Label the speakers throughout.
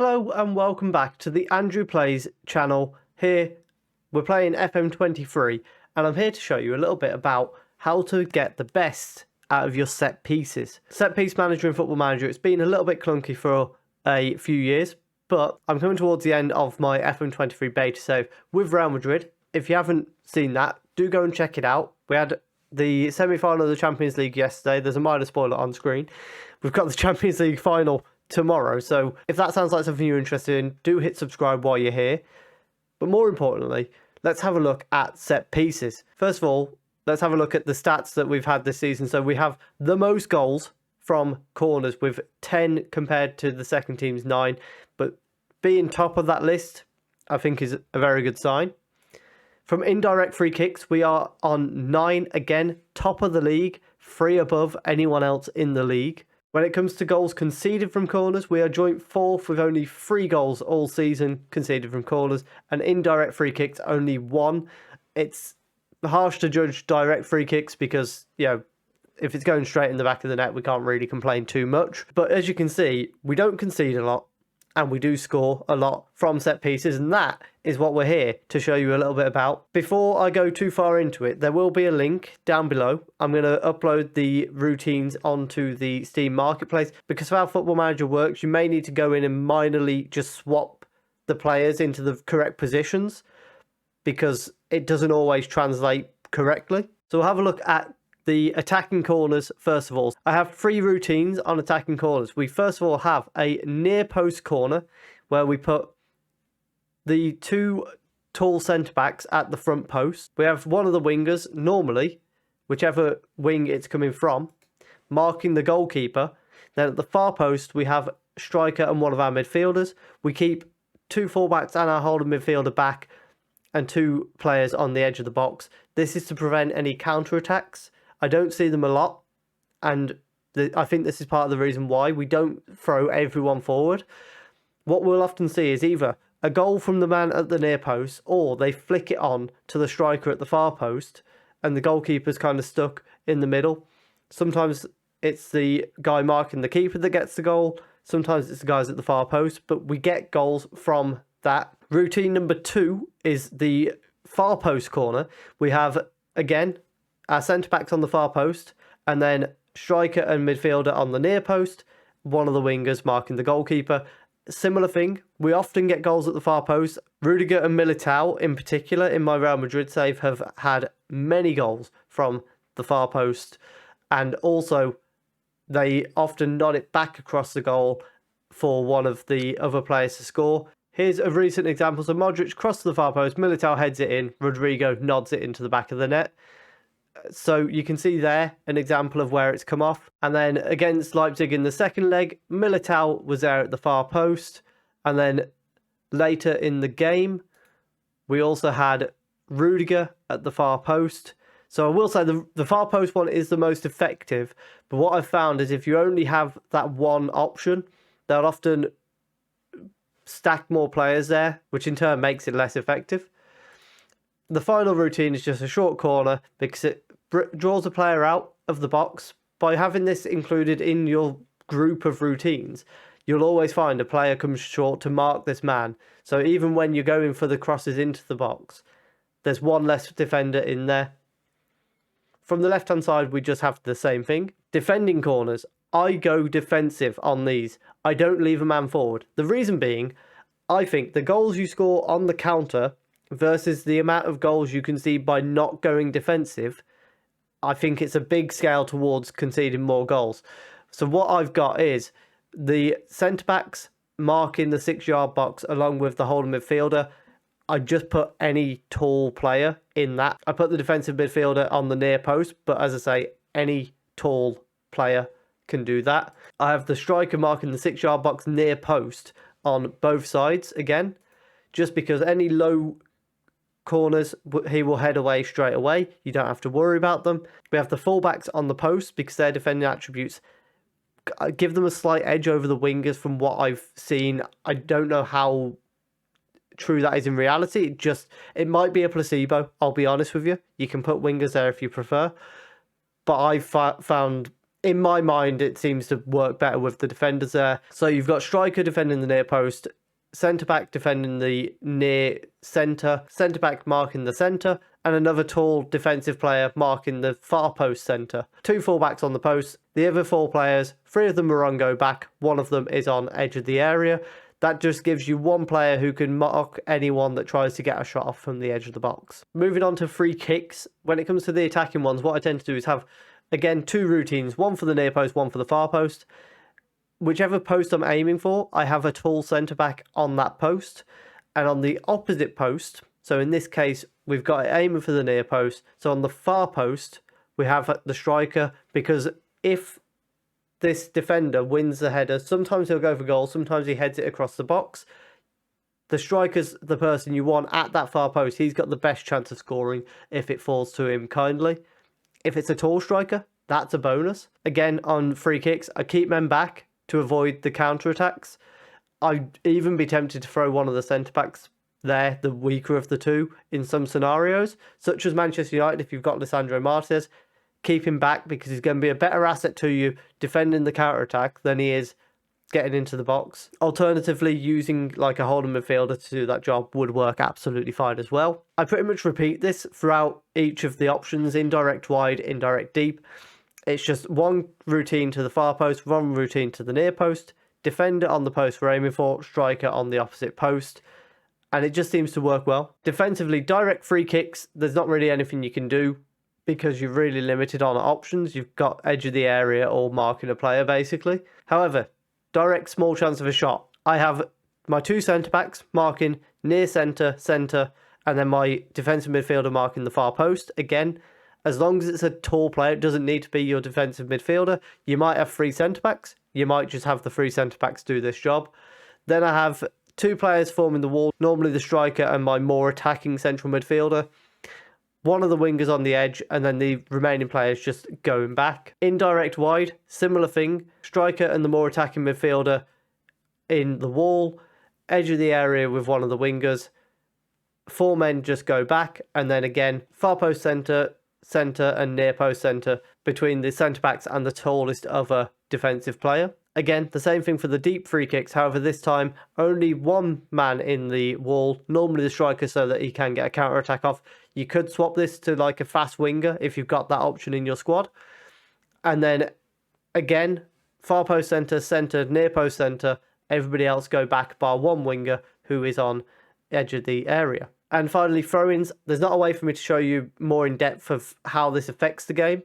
Speaker 1: Hello and welcome back to the Andrew Plays channel. Here we're playing FM23 and I'm here to show you a little bit about how to get the best out of your set pieces. Set piece manager in Football Manager, it's been a little bit clunky for a few years, but I'm coming towards the end of my FM23 beta save with Real Madrid. If you haven't seen that, do go and check it out. We had the semi-final of the Champions League yesterday. There's a minor spoiler on screen. We've got the Champions League final tomorrow, so if that sounds like something you're interested in, do hit subscribe while you're here. But more importantly, let's have a look at set pieces. First of all, let's have a look at the stats that we've had this season. So we have the most goals from corners with 10 compared to the second team's 9, but being top of that list I think is a very good sign. From indirect free kicks, we are on 9 again, top of the league, 3 above anyone else in the league. When it comes to goals conceded from corners, we are joint 4th with only 3 goals all season conceded from corners, and indirect free kicks only 1. It's harsh to judge direct free kicks because, if it's going straight in the back of the net, we can't really complain too much. But as you can see, we don't concede a lot, and we do score a lot from set pieces, and that is what we're here to show you a little bit about. Before I go too far into it, there will be a link down below. I'm going to upload the routines onto the Steam Marketplace. Because of how Football Manager works, you may need to go in and minorly just swap the players into the correct positions, because it doesn't always translate correctly. So we'll have a look at the attacking corners first of all. I have 3 routines on attacking corners. We first of all have a near post corner where we put the 2 tall centre backs at the front post. We have one of the wingers, normally, whichever wing it's coming from, marking the goalkeeper. Then at the far post, we have striker and one of our midfielders. We keep 2 fullbacks and our holding midfielder back and 2 players on the edge of the box. This is to prevent any counter-attacks. I don't see them a lot, and I think this is part of the reason why we don't throw everyone forward. What we'll often see is either a goal from the man at the near post, or they flick it on to the striker at the far post, and the goalkeeper's kind of stuck in the middle. Sometimes it's the guy marking the keeper that gets the goal. Sometimes it's the guys at the far post, but we get goals from that. Routine number 2 is the far post corner. We have, again, our centre-backs on the far post, and then striker and midfielder on the near post, one of the wingers marking the goalkeeper. Similar thing, we often get goals at the far post. Rudiger and Militao, in particular, in my Real Madrid save, have had many goals from the far post, and also they often nod it back across the goal for one of the other players to score. Here's a recent example. So Modric crosses the far post, Militao heads it in, Rodrigo nods it into the back of the net. So you can see there an example of where it's come off. And then against Leipzig in the second leg, Militao was there at the far post. And then later in the game, we also had Rudiger at the far post. So I will say the far post one is the most effective. But what I've found is if you only have that one option, they'll often stack more players there, which in turn makes it less effective. The final routine is just a short corner because it draws a player out of the box. By having this included in your group of routines, you'll always find a player comes short to mark this man. So even when you're going for the crosses into the box, there's one less defender in there. From the left-hand side, we just have the same thing. Defending corners, I go defensive on these. I don't leave a man forward. The reason being, I think the goals you score on the counter versus the amount of goals you concede by not going defensive, I think it's a big scale towards conceding more goals. So what I've got is the centre-backs marking the 6-yard box along with the holding midfielder. I just put any tall player in that. I put the defensive midfielder on the near post, but as I say, any tall player can do that. I have the striker marking the 6-yard box near post on both sides again, just because any low corners, he will head away straight away. You don't have to worry about them. We have the fullbacks on the post because their defending attributes give them a slight edge over the wingers from what I've seen. I don't know how true that is in reality. It might be a placebo, I'll be honest with you. You can put wingers there if you prefer. But I've found in my mind, it seems to work better with the defenders there. So you've got striker defending the near post, centre-back defending the near centre, centre-back marking the centre, and another tall defensive player marking the far post centre. 2 full-backs on the post. The other 4 players, 3 of them are on go-back, 1 of them is on edge of the area. That just gives you 1 player who can mark anyone that tries to get a shot off from the edge of the box. Moving on to free kicks. When it comes to the attacking ones, what I tend to do is have, again, 2 routines. 1 for the near post, 1 for the far post. Whichever post I'm aiming for, I have a tall centre-back on that post. And on the opposite post, so in this case, we've got it aiming for the near post. So on the far post, we have the striker, because if this defender wins the header, sometimes he'll go for goal, sometimes he heads it across the box. The striker's the person you want at that far post. He's got the best chance of scoring if it falls to him kindly. If it's a tall striker, that's a bonus. Again, on free kicks, I keep men back to avoid the counter-attacks. I'd even be tempted to throw one of the centre-backs there, the weaker of the 2, in some scenarios, such as Manchester United. If you've got Lisandro Martinez, keep him back, because he's going to be a better asset to you defending the counter-attack than he is getting into the box. Alternatively, using like a holding midfielder to do that job would work absolutely fine as well. I pretty much repeat this throughout each of the options: indirect wide, indirect deep. It's just 1 routine to the far post, 1 routine to the near post, defender on the post we're aiming for, striker on the opposite post, and it just seems to work well. Defensively, direct free kicks, there's not really anything you can do because you're really limited on options. You've got edge of the area or marking a player, basically. However, direct small chance of a shot. I have my 2 centre-backs marking near centre, centre, and then my defensive midfielder marking the far post. Again, as long as it's a tall player, it doesn't need to be your defensive midfielder. You might have 3 centre-backs. You might just have the 3 centre-backs do this job. Then I have 2 players forming the wall, normally the striker and my more attacking central midfielder. 1 of the wingers on the edge, and then the remaining players just going back. Indirect wide, similar thing. Striker and the more attacking midfielder in the wall. Edge of the area with 1 of the wingers. 4 men just go back, and then again, far post centre, centre and near post centre between the centre-backs and the tallest other defensive player. Again, the same thing for the deep free kicks. However, this time only 1 man in the wall, normally the striker, so that he can get a counter-attack off. You could swap this to like a fast winger if you've got that option in your squad. And then again, far post centre, centre, near post centre, everybody else go back bar 1 winger who is on edge of the area. And finally, throw-ins. There's not a way for me to show you more in depth of how this affects the game.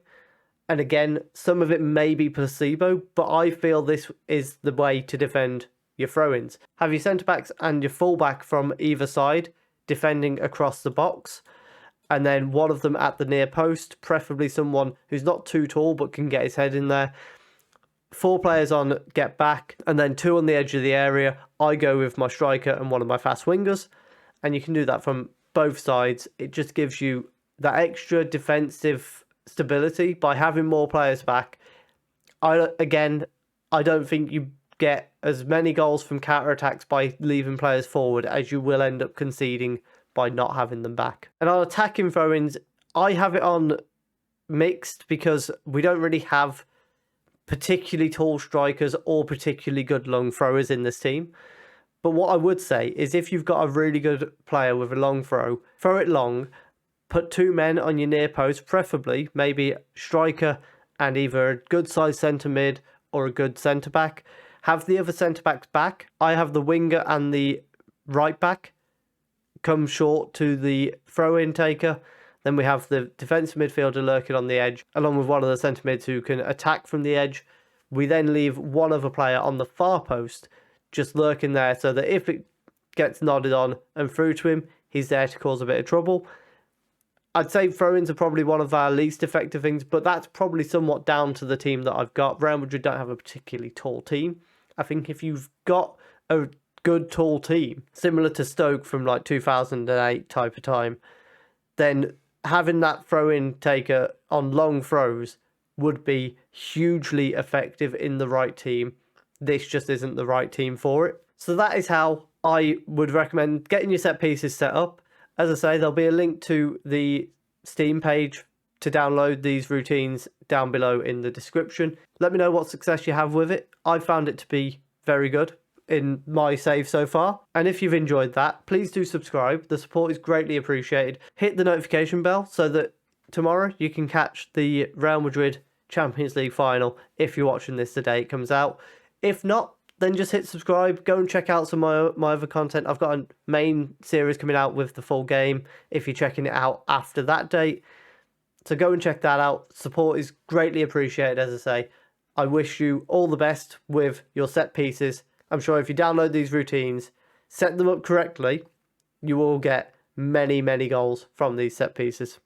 Speaker 1: And again, some of it may be placebo, but I feel this is the way to defend your throw-ins. Have your centre-backs and your full-back from either side defending across the box, and then 1 of them at the near post, preferably someone who's not too tall but can get his head in there. 4 players on get back, and then 2 on the edge of the area. I go with my striker and 1 of my fast wingers. And you can do that from both sides. It just gives you that extra defensive stability by having more players back. I don't think you get as many goals from counter-attacks by leaving players forward as you will end up conceding by not having them back. And on attacking throw-ins, I have it on mixed because we don't really have particularly tall strikers or particularly good long throwers in this team. But what I would say is if you've got a really good player with a long throw it long, put 2 men on your near post, preferably maybe striker and either a good sized centre mid or a good centre back. Have the other centre backs back. I have the winger and the right back come short to the throw-in taker. Then we have the defensive midfielder lurking on the edge, along with 1 of the centre mids who can attack from the edge. We then leave 1 other player on the far post just lurking there, so that if it gets nodded on and through to him, he's there to cause a bit of trouble. I'd say throw-ins are probably one of our least effective things, but that's probably somewhat down to the team that I've got. Real Madrid don't have a particularly tall team. I think if you've got a good tall team, similar to Stoke from like 2008 type of time, then having that throw-in taker on long throws would be hugely effective in the right team. This just isn't the right team for it. So that is how I would recommend getting your set pieces set up. As I say, there'll be a link to the Steam page to download these routines down below in the description. Let me know what success you have with it. I found it to be very good in my save so far. And if you've enjoyed that, please do subscribe. The support is greatly appreciated. Hit the notification bell so that tomorrow you can catch the Real Madrid Champions League final if you're watching this the day it comes out. If not, then just hit subscribe. Go and check out some of my other content. I've got a main series coming out with the full game if you're checking it out after that date. So go and check that out. Support is greatly appreciated, as I say. I wish you all the best with your set pieces. I'm sure if you download these routines, set them up correctly, you will get many, many goals from these set pieces.